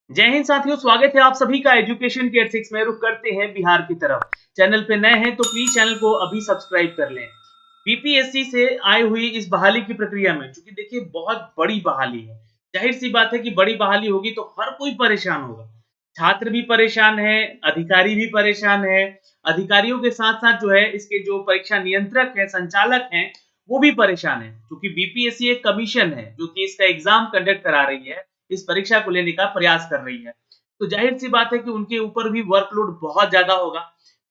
जय हिंद साथियों, स्वागत है आप सभी का एजुकेशन के 6 में। रुक करते हैं बिहार की तरफ। चैनल पे नए हैं तो प्लीज चैनल को अभी सब्सक्राइब कर लें। बीपीएससी से आई हुई इस बहाली की प्रक्रिया में, क्योंकि देखिए बहुत बड़ी बहाली है, जाहिर सी बात है कि बड़ी बहाली होगी तो हर कोई परेशान होगा। छात्र भी परेशान है, अधिकारी भी परेशान है, अधिकारियों के साथ साथ जो है इसके जो परीक्षा नियंत्रक है, संचालक हैं, वो भी परेशान है, क्योंकि बीपीएससी एक कमीशन है जो कि इसका एग्जाम कंडक्ट करा रही है, इस परीक्षा को लेने का प्रयास कर रही है। तो जाहिर-सी बात है कि उनके ऊपर भी वर्कलोड बहुत ज़्यादा होगा।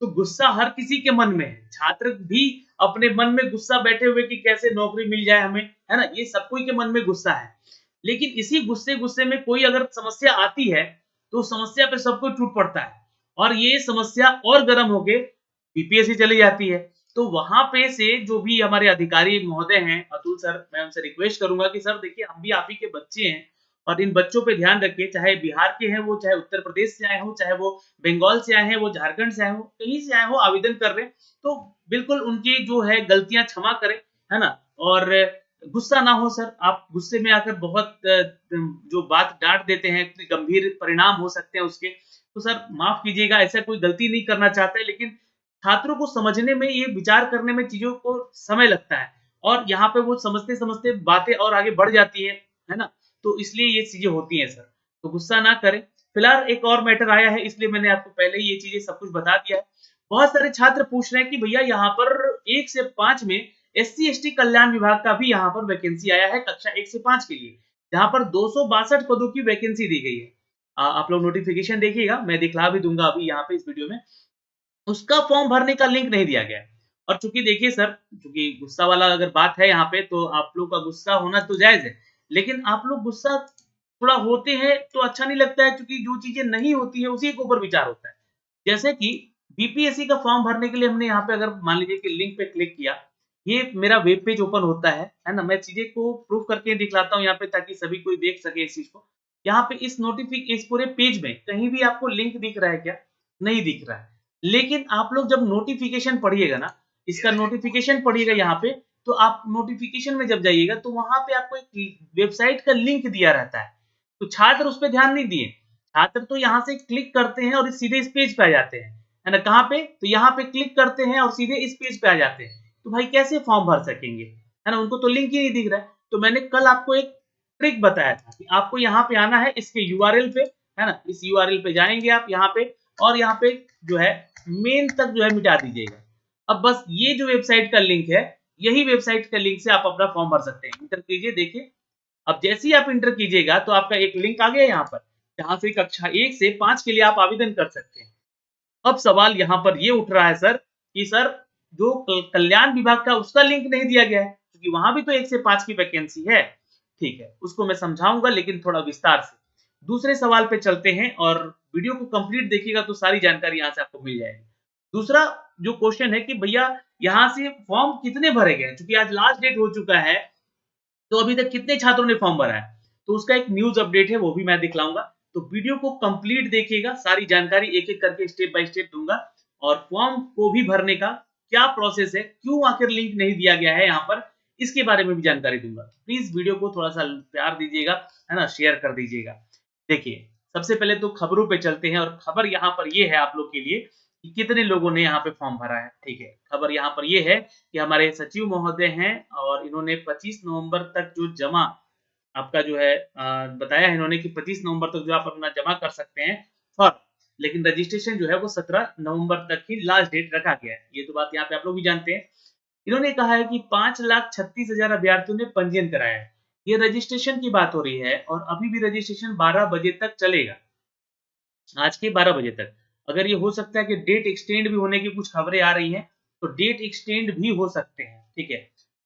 तो गुस्सा हर किसी के मन में है। छात्र भी अपने मन में गुस्सा बैठे हुए कि कैसे नौकरी मिल जाए हमें, है ना? ये सब कोई के मन में गुस्सा है। लेकिन इसी गुस्से-गुस्से में कोई अगर समस्या आती है, तो समस्या पे सब कोई टूट पड़ता है और ये समस्या और गरम होके बीपीएससी चली जाती है। तो वहाँ पे से जो भी हमारे अधिकारी महोदय हैं, अतुल सर, मैं उनसे रिक्वेस्ट करूँगा कि सर देखिए हम भी आप ही के बच्चे हैं और इन बच्चों पे ध्यान रखिए, चाहे बिहार के हैं वो, चाहे उत्तर प्रदेश से आए हों, चाहे वो बंगाल से आए हैं, वो झारखंड से आए हों, कहीं से आए हों आवेदन कर रहे हैं, तो बिल्कुल उनकी जो है गलतियाँ क्षमा करें, है ना? और गुस्सा ना हो सर, आप गुस्से में आकर बहुत जो बात डाँट देते हैं, इतने गंभीर परिणाम हो सकते हैं उसके, तो सर माफ़ कीजिएगा, ऐसा कोई गलती नहीं करना चाहता है, लेकिन छात्रों को समझने में, ये विचार करने में चीज़ों को समय लगता है और यहाँ पे वो समझते-समझते बातें और आगे बढ़ जाती है ना? तो इसलिए ये चीज़ें होती हैं सर, तो गुस्सा ना करें। फिलहाल एक और मैटर आया है, इसलिए मैंने आपको पहले ही ये चीज़ें सब कुछ बता दिया है। बहुत सारे छात्र पूछ रहे हैं कि भैया यहाँ पर 1 से 5 में एससी-एसटी कल्याण विभाग का भी यहाँ पर वैकेंसी आया है कक्षा 1 से 5 के लिए, जहाँ पर 262 पदों की वैकेंसी दी गई है। आप लोग नोटिफ़िकेशन देखिएगा, मैं दिखला भी दूँगा अभी यहाँ पे इस वीडियो में। उसका फॉर्म भरने का लिंक नहीं दिया गया है और चूँकि देखिए सर, चूँकि गुस्सा वाला अगर बात है यहाँ पे तो आप लोग का गुस्सा होना तो जायज़ है, लेकिन आप लोग गुस्सा थोड़ा होते हैं तो अच्छा नहीं लगता है, क्योंकि जो चीज़ें नहीं होती है उसी के ऊपर विचार होता है। जैसे कि बीपीएससी का फॉर्म भरने के लिए हमने यहाँ पे अगर मान लीजिए कि लिंक पे क्लिक किया, ये मेरा वेब पेज ओपन होता है ना? मैं चीज़ें को प्रूफ करके दिखलाता हूँ यहाँ पे ताकि सभी कोई देख सके इस चीज़ को। यहाँ पे इस पूरे पेज में कहीं भी आपको लिंक दिख रहा है क्या? नहीं दिख रहा है। लेकिन आप लोग जब नोटिफ़िकेशन पढ़िएगा ना, इसका नोटिफ़िकेशन पढ़िएगा यहाँ पे, तो आप नोटिफ़िकेशन में जब जाइएगा तो वहाँ पे आपको एक वेबसाइट का लिंक दिया रहता है। तो छात्र उस पे ध्यान नहीं दिए। छात्र तो यहाँ से क्लिक करते हैं और सीधे इस पेज पे आ जाते हैं, है ना? कहाँ पे? तो यहाँ पे क्लिक करते हैं और सीधे इस पेज पे आ जाते हैं। तो भाई कैसे फॉर्म भर सकेंगे? है ना? उनको तो लिंक ही नहीं दिख रहा है। तो मैंने कल आपको एक ट्रिक बताया था कि आपको यहाँ पे आना है इसके यूआरएल पे, है ना? इस यूआरएल पे जाएँगे आप यहाँ पे और यहाँ पे जो है मेन तक जो है मिटा दीजिएगा। अब बस ये जो वेबसाइट का लिंक है, यही वेबसाइट का लिंक से आप अपना फॉर्म भर सकते हैं। एंटर कीजिए, देखिए। अब जैसे ही आप एंटर कीजिएगा तो आपका एक लिंक आ गया यहाँ पर, जहाँ से कक्षा 1 से 5 के लिए आप आवेदन कर सकते हैं। अब सवाल यहाँ पर ये उठ रहा है सर कि सर जो कल्याण विभाग का उसका लिंक नहीं दिया गया है, क्योंकि वहाँ भी तो 1 से 5 की वैकेंसी है। ठीक है, उसको मैं समझाऊँगा लेकिन थोड़ा विस्तार से। दूसरे सवाल पे चलते हैं और वीडियो को कंप्लीट देखिएगा तो सारी जानकारी यहाँ से आपको मिल जाएगी। दूसरा जो क्वेश्चन है कि भैया यहाँ से फॉर्म कितने भरे गए हैं? चूँकि आज लास्ट डेट हो चुका है, तो अभी तक कितने छात्रों ने फॉर्म भरा है? तो उसका एक न्यूज़ अपडेट है, वो भी मैं दिखलाऊँगा। तो वीडियो को कंप्लीट देखिएगा, सारी जानकारी एक-एक करके स्टेप बाय स्टेप दूँगा और फॉर्म को भी भरने का क्या प्रोसेस है, क्यों आखिर लिंक नहीं दिया गया है यहाँ पर, इसके बारे में भी जानकारी दूँगा। प्लीज़ वीडियो को थोड़ा-सा प्यार दीजिएगा, है ना? शेयर कर दीजिएगा। देखिए, सबसे पहले तो खबरों पे चलते हैं और खबर यहाँ पर ये है आप लोग के लिए कि कितने लोगों ने यहाँ पे फॉर्म भरा है, ठीक है? खबर यहाँ पर ये है कि हमारे सचिव महोदय हैं और इन्होंने 25 नवंबर तक जो जमा आपका जो है बताया है इन्होंने कि 25 नवंबर तक जो आप अपना जमा कर सकते हैं फॉर्म, लेकिन रजिस्ट्रेशन जो है वो 17 नवंबर तक ही लास्ट डेट रखा गया है। ये तो बात यहाँ पे आप लोग भी जानते हैं। इन्होंने कहा है कि 5,36,000 अभ्यर्थियों ने पंजीयन कराया है। ये रजिस्ट्रेशन की बात हो रही है और अभी भी रजिस्ट्रेशन 12 बजे तक चलेगा। आज के 12 बजे तक। अगर ये हो सकता है कि डेट एक्सटेंड भी होने की कुछ खबरें आ रही हैं, तो डेट एक्सटेंड भी हो सकते हैं, ठीक है?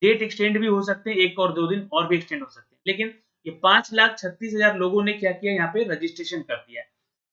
डेट एक्सटेंड भी हो सकते हैं, 1 और 2 दिन और भी एक्सटेंड हो सकते हैं। लेकिन ये 5,36,000 लोगों ने क्या किया यहाँ पे रजिस्ट्रेशन कर दिया है।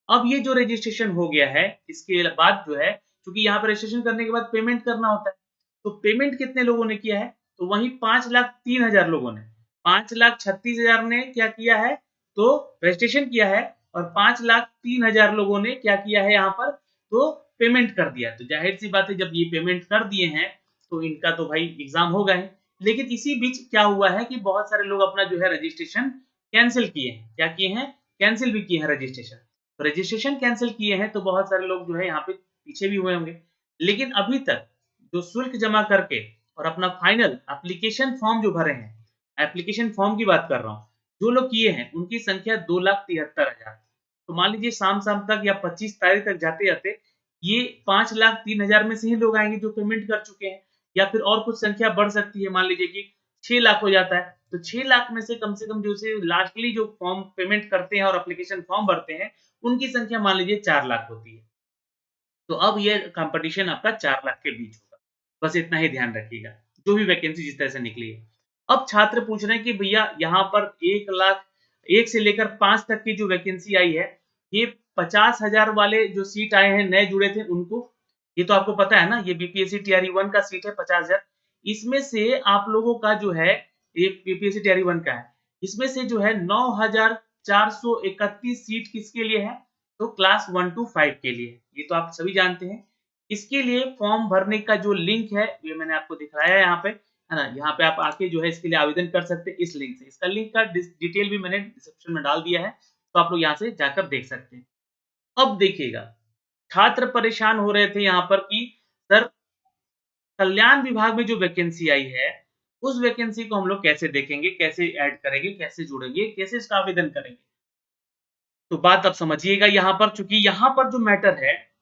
अब ये जो रजिस्ट्रेशन हो गया है, इसके बाद जो है, क्योंकि यहाँ पे रजिस्ट्रेशन करने के बाद पेमेंट करना होता है, तो पेमेंट कितने लोगों ने किया है? तो वही 5,03,000 लोगों ने। 5,36,000 ने क्या किया है? तो रजिस्ट्रेशन किया है और 5,03,000 लोगों ने क्या किया है यहाँ पर? तो पेमेंट कर दिया है। तो ज़ाहिर-सी बात है जब ये पेमेंट कर दिए हैं, तो इनका तो भाई एग्ज़ाम होगा ही। लेकिन इसी बीच क्या हुआ है कि बहुत सारे लोग अपना जो है रजिस्ट्रेशन कैंसल किए हैं। क्या किए हैं? कैंसिल भी किए हैं रजिस्ट्रेशन। तो रजिस्ट्रेशन कैंसिल किए हैं तो बहुत सारे लोग जो है यहाँ पे पीछे भी हुए होंगे, लेकिन अभी तक जो शुल्क जमा करके और अपना फाइनल एप्लीकेशन फॉर्म जो भरे हैं, एप्लीकेशन फॉर्म की बात कर रहा हूँ, जो लोग किए हैं उनकी संख्या 2,73,000। तो मान लीजिए शाम तक या 25 तारीख तक जाते-जाते ये 5,03,000 में से ही लोग आएँगे जो पेमेंट कर चुके हैं, या फिर और कुछ संख्या बढ़ सकती है, मान लीजिए कि 6 लाख हो जाता है, तो 6 लाख में से कम जो से लास्टली जो फॉर्म पेमेंट करते हैं और एप्लीकेशन फॉर्म भरते हैं, उनकी संख्या मान लीजिए 4 लाख होती है। तो अब ये कंपटीशन आपका 4 लाख के बीच होगा। बस इतना ही ध्यान रखिएगा, जो भी वैकेंसी जिस तरह से निकली है। अब छात्र पूछ रहे हैं कि भैया यहाँ पर 1 लाख 1 से लेकर 5 तक की जो वैकेंसी आई है, ये 50,000 वाले जो सीट आए हैं, नए जुड़े थे उनको, ये तो आपको पता है ना, ये बीपीएससी टीआरई 1 का सीट है 50,000। इसमें से आप लोगों का जो है, ये बीपीएससी टीआरई 1 का है, इसमें से जो है 9,431 सीट किसके लिए है? तो क्लास 1 टू 5 के लिए, ये तो आप सभी जानते हैं। इसके लिए फॉर्म भरने का जो लिंक है, ये मैंने आपको दिखाया है यहाँ पे, है ना? यहाँ पे आप आके जो है इसके लिए आवेदन कर सकते हैं इस लिंक से। इसका लिंक का डिटेल भी मैंने डिस्क्रिप्शन में डाल दिया है, तो आप लोग यहाँ से जाकर देख सकते हैं। अब देखिएगा, छात्र परेशान हो रहे थे यहाँ पर कि सर, कल्याण विभाग में जो वैकेंसी आई है, उस वैकेंसी को हम लोग कैसे देखेंगे, कैसे ऐड करेंगे, कैसे जुड़ेंगे, कैसे इसका आवेदन करेंगे? तो बात आप समझिएगा यहाँ पर, चूँकि यहाँ पर जो मैटर है,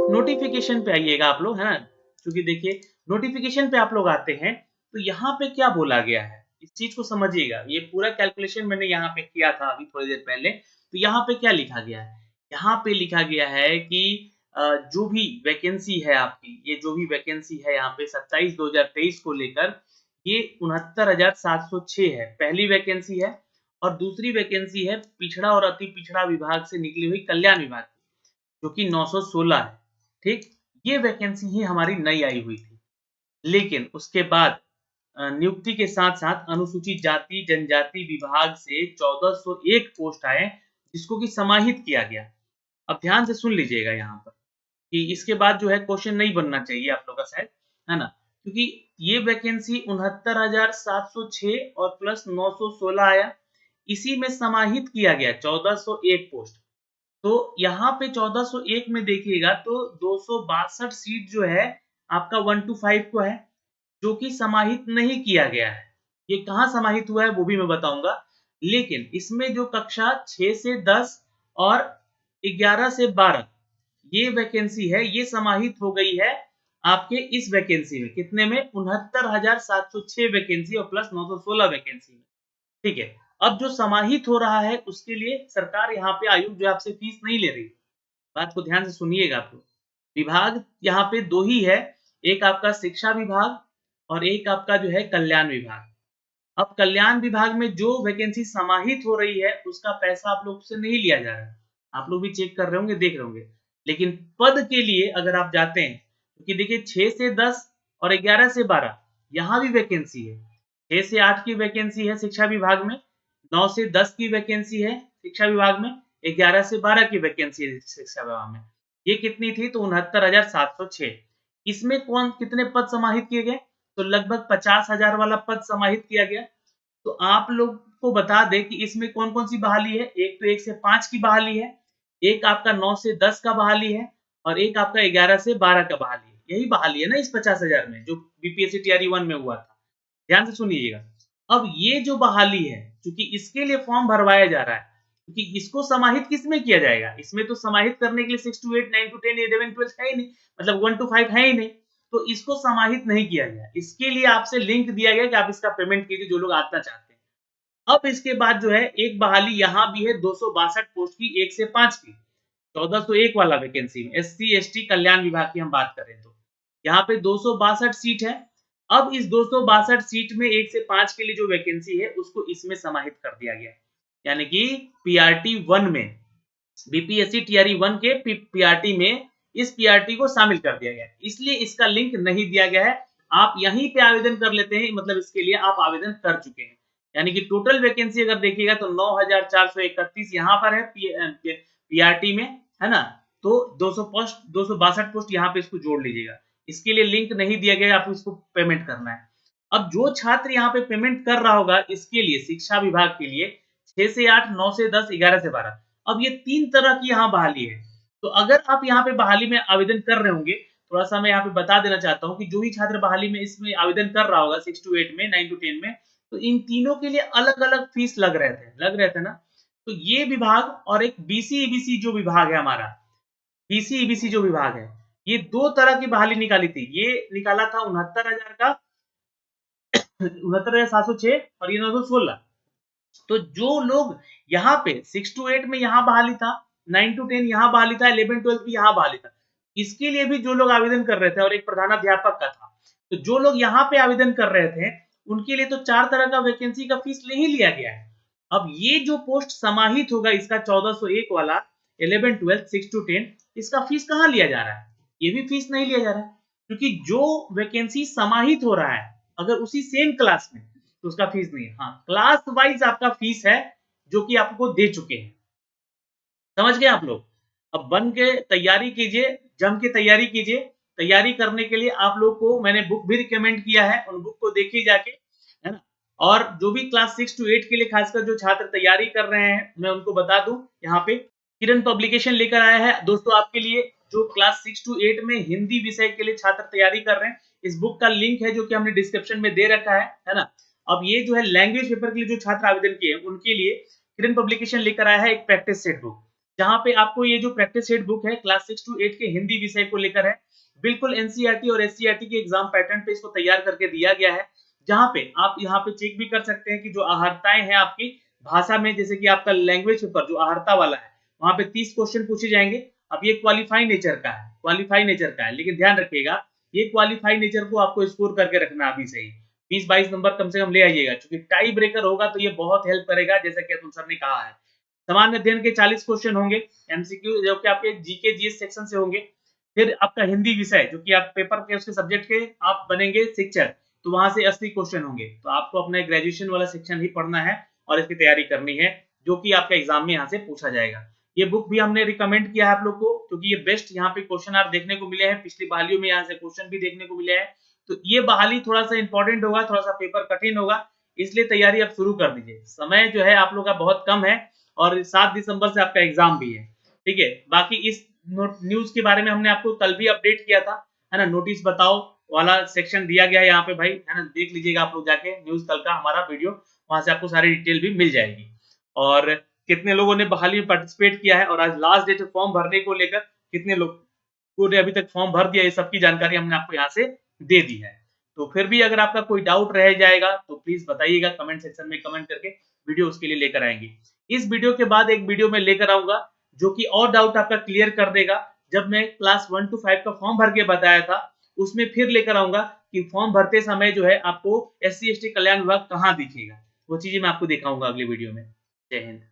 नोटिफिकेशन पे आइएगा आप लोग, है ना? क्योंकि देखिए, नोटिफिकेशन पे आप लोग आते हैं, तो यहाँ पे क्या बोला गया है, इस चीज़ को समझिएगा। ये पूरा कैलकुलेशन मैंने यहाँ पे किया था अभी थोड़ी देर पहले, तो यहाँ पे क्या लिखा गया है? यहाँ पे लिखा गया है कि जो भी वैकेंसी है आपकी, ये जो भी वैकेंसी है यहाँ पे 27/2023 को लेकर, ये 69,706 है, पहली वैकेंसी है। और दूसरी वैकेंसी है पिछड़ा और अति पिछड़ा विभाग से निकली हुई कल्याण विभाग की, जो कि 916 है, ठीक? ये वैकेंसी ही हमारी नई आई हुई थी। लेकिन उसके बाद नियुक्ति के साथ-साथ अनुसूचित जाति जनजाति विभाग से 1401 पोस्ट आए, जिसको कि समाहित किया गया। अब ध्यान से सुन लीजिएगा यहाँ पर, कि इसके बाद जो है क्वेश्चन नहीं बनना चाहिए आप लोग का शायद, है ना? क्योंकि ये वैकेंसी 69,706 और प्लस 916 आया, इसी में समाहित किया गया 1401 पोस्ट। तो यहाँ पे 1401 में देखिएगा तो 262 सीट जो है आपका 1 टू 5 को है, जो कि समाहित नहीं किया गया है। ये कहाँ समाहित हुआ है वो भी मैं बताऊँगा। लेकिन इसमें जो कक्षा 6 से 10 और 11 से 12 ये वैकेंसी है, ये समाहित हो गई है आपके इस वैकेंसी में। कितने में? 69,706 वैकेंसी और प्लस 916 वैकेंसी में। ठीक है। अब जो समाहित हो रहा है उसके लिए सरकार यहाँ पे आयोग जो है आपसे फीस नहीं ले रही। बात को ध्यान से सुनिएगा आप लोग। विभाग यहाँ पे 2 ही है, एक आपका शिक्षा विभाग और एक आपका जो है कल्याण विभाग। अब कल्याण विभाग में जो वैकेंसी समाहित हो रही है, उसका पैसा आप लोग से नहीं लिया जा रहा है। आप लोग भी चेक कर रहे होंगे, देख रहे होंगे। लेकिन पद के लिए अगर आप जाते हैं, क्योंकि देखिए 6 से 10 और 11 से 12 यहाँ भी वैकेंसी है। 6 से 8 की वैकेंसी है शिक्षा विभाग में, 9 से 10 की वैकेंसी है शिक्षा विभाग में, 11 से 12 की वैकेंसी है शिक्षा विभाग में। ये कितनी थी? तो 69,706। इसमें कौन कितने पद समाहित किए गए? तो लगभग 50,000 वाला पद समाहित किया गया। तो आप लोग को बता दें कि इसमें कौन-कौन सी बहाली है। एक तो 1 से 5 की बहाली है, एक आपका 9 से 10 का बहाली है और एक आपका 11 से 12 का बहाली है। यही बहाली है ना इस 50,000 में, जो बीपीएससी टीआरई 1 में हुआ था। ध्यान से सुनिएगा। अब ये जो बहाली है, क्योंकि इसके लिए फॉर्म भरवाया जा रहा है, क्योंकि इसको समाहित किसमें किया जाएगा? इसमें तो समाहित करने के लिए 6 टू 8, 9 टू 10, 11, 12 है ही नहीं, मतलब 1 टू 5 है ही नहीं। तो इसको समाहित नहीं किया गया। इसके लिए आपसे लिंक दिया गया कि आप इसका पेमेंट कीजिए, जो लोग आना चाहते हैं। अब इसके बाद जो है एक बहाली यहाँ भी है 262 पोस्ट की, 1 से 5 की, 1401 वाला वैकेंसी में, एससी एसटी कल्याण विभाग की हम बात करें तो यहाँ पे 262 सीट है। अब इस 262 सीट में 1 से 5 के लिए जो वैकेंसी है उसको इसमें समाहित कर दिया गया है, यानी कि पीआरटी 1 में, बीपीएससी टीआरई 1 के पीआरटी में इस पीआरटी को शामिल कर दिया गया है, इसलिए इसका लिंक नहीं दिया गया है। आप यहीं पे आवेदन कर लेते हैं, मतलब इसके लिए आप आवेदन कर चुके हैं। यानी कि टोटल वैकेंसी अगर देखिएगा तो 9,431 यहाँ पर है पीआरटी में, है ना? तो 262 पोस्ट यहाँ पे इसको जोड़ लीजिएगा। इसके लिए लिंक नहीं दिया गया, आपको इसको पेमेंट करना है। अब जो छात्र यहाँ पे पेमेंट कर रहा होगा, इसके लिए शिक्षा विभाग के लिए 6 से 8, 9 से 10, 11 से 12। अब ये 3 तरह की यहाँ बहाली है। तो अगर आप यहाँ पे बहाली में आवेदन कर रहे होंगे, थोड़ा-सा मैं यहाँ पे बता देना चाहता हूँ कि जो भी छात्र बहाली में इसमें आवेदन कर रहा होगा 6 टू 8 में, 9 टू 10 में, तो इन तीनों के लिए अलग-अलग फीस लग रहे थे ना? तो ये विभाग और एक बीसी-ईबीसी जो विभाग है हमारा, बीसी-ईबीसी जो विभाग है, ये 2 तरह की बहाली निकाली थी। ये निकाला था 69,000 का 69,706 और ये 916। तो जो लोग यहाँ पे 6 टू 8 में यहाँ बहाली था, 9 टू 10 यहाँ बहाली था, 11-12 भी यहाँ बहाली था। इसके लिए भी जो लोग आवेदन कर रहे थे और एक प्रधानाध्यापक का था। तो जो लोग यहाँ पे आवेदन कर रहे थे, उनके लिए तो 4 तरह का वैकेंसी का फीस ले ही लिया गया है। अब ये जो पोस्ट समाहित होगा इसका 1401 वाला 11-12 6 टू 10, इसका फीस कहाँ लिया जा रहा है? ये भी फीस नहीं लिया जा रहा है, क्योंकि जो वैकेंसी समाहित हो रहा है अगर उसी सेम क्लास में, तो उसका फीस नहीं है। हाँ, क्लास वाइज आपका फीस है जो कि आपको दे चुके हैं। समझ गए आप लोग? अब बन के तैयारी कीजिए, जम के तैयारी कीजिए। तैयारी करने के लिए आप लोग को मैंने बुक भी रिकमेंड किया है, उन बुक को देखिए जाके, है ना? और जो भी क्लास 6 टू 8 के लिए खासकर जो छात्र तैयारी कर रहे हैं, मैं उनको बता दूं, यहाँ पे किरण पब्लिकेशन लेकर आया है दोस्तों आपके लिए, जो क्लास 6 टू 8 में हिंदी विषय के लिए छात्र तैयारी कर रहे हैं। इस बुक का लिंक है जो कि हमने डिस्क्रिप्शन में दे रखा है ना? अब ये जो है लैंग्वेज पेपर के लिए जो छात्र आवेदन किए हैं, उनके लिए किरण पब्लिकेशन लेकर आया है एक प्रैक्टिस सेट बुक, जहाँ पे आपको ये जो प्रैक्टिस सेट बुक है क्लास 6 टू 8 के हिंदी विषय को लेकर है, बिल्कुल एनसीईआरटी और एससीईआरटी के एग्जाम पैटर्न पे इसको तैयार करके दिया गया है, जहाँ पे आप यहाँ पे चेक भी कर सकते हैं कि जो अहर्ताएं हैं आपकी भाषा में, जैसे कि आपका लैंग्वेज पेपर जो अहर्ता वाला है, वहाँ पे 30 क्वेश्चन पूछे जाएंगे। अब ये क्वालिफाई नेचर का है, क्वालिफाई नेचर का है, लेकिन ध्यान रखिएगा ये क्वालिफाई नेचर को आपको स्कोर करके रखना अभी से ही 20-22 नंबर कम से कम ले आइएगा, क्योंकि टाई ब्रेकर होगा तो ये बहुत हेल्प करेगा, जैसा कि अतुल सर ने कहा है। सामान्य अध्ययन के 40 क्वेश्चन होंगे, एमसीक्यू जो कि आपके जीके जीएस सेक्शन से होंगे। फिर आपका हिंदी विषय जो कि आप पेपर के उसके सब्जेक्ट के आप बनेंगे शिक्षक, तो वहां से 80 क्वेश्चन होंगे। तो आपको अपना ग्रेजुएशन वाला सेक्शन ही पढ़ना है और इसकी तैयारी करनी है, जो कि आपका एग्जाम में यहाँ से पूछा जाएगा। ये बुक भी हमने रिकमेंड किया है आप लोग को, क्योंकि ये बेस्ट यहाँ पे क्वेश्चन आप देखने को मिले हैं, पिछली बहालियों में यहाँ से क्वेश्चन भी देखने को मिले हैं। तो ये बहाली थोड़ा सा इंपॉर्टेंट होगा, थोड़ा सा पेपर कठिन होगा, इसलिए तैयारी आप शुरू कर दीजिए। समय जो है आप लोग का बहुत कम है और 7 दिसंबर से आपका एग्जाम भी है, ठीक है। बाकी इस न्यूज के बारे में हमने आपको कल भी अपडेट किया था, है ना? नोटिस बताओ वाला सेक्शन दिया गया है यहाँ पे भाई, है ना? देख लीजिएगा आप लोग जाके न्यूज कल का हमारा वीडियो, वहां से आपको सारी डिटेल भी मिल जाएगी। और कितने लोगों ने बहाली में पार्टिसिपेट किया है और आज लास्ट डेट है फॉर्म भरने को लेकर, कितने लोगों ने अभी तक फॉर्म भर दिया, ये सबकी जानकारी हमने आपको यहाँ से दे दी है। तो फिर भी अगर आपका कोई डाउट रह जाएगा तो प्लीज बताइएगा कमेंट सेक्शन में, कमेंट करके वीडियो उसके लिए लेकर आएंगे। इस वीडियो के बाद एक वीडियो में लेकर आऊंगा जो कि और डाउट आपका क्लियर कर देगा। जब मैं क्लास 1 टू 5 का फॉर्म भर के बताया था, उसमें फिर लेकर आऊंगा कि फॉर्म भरते समय जो है आपको एससी एसटी कल्याण विभाग कहाँ दिखेगा, वो चीजें मैं आपको दिखाऊंगा अगली वीडियो में। जय हिंद।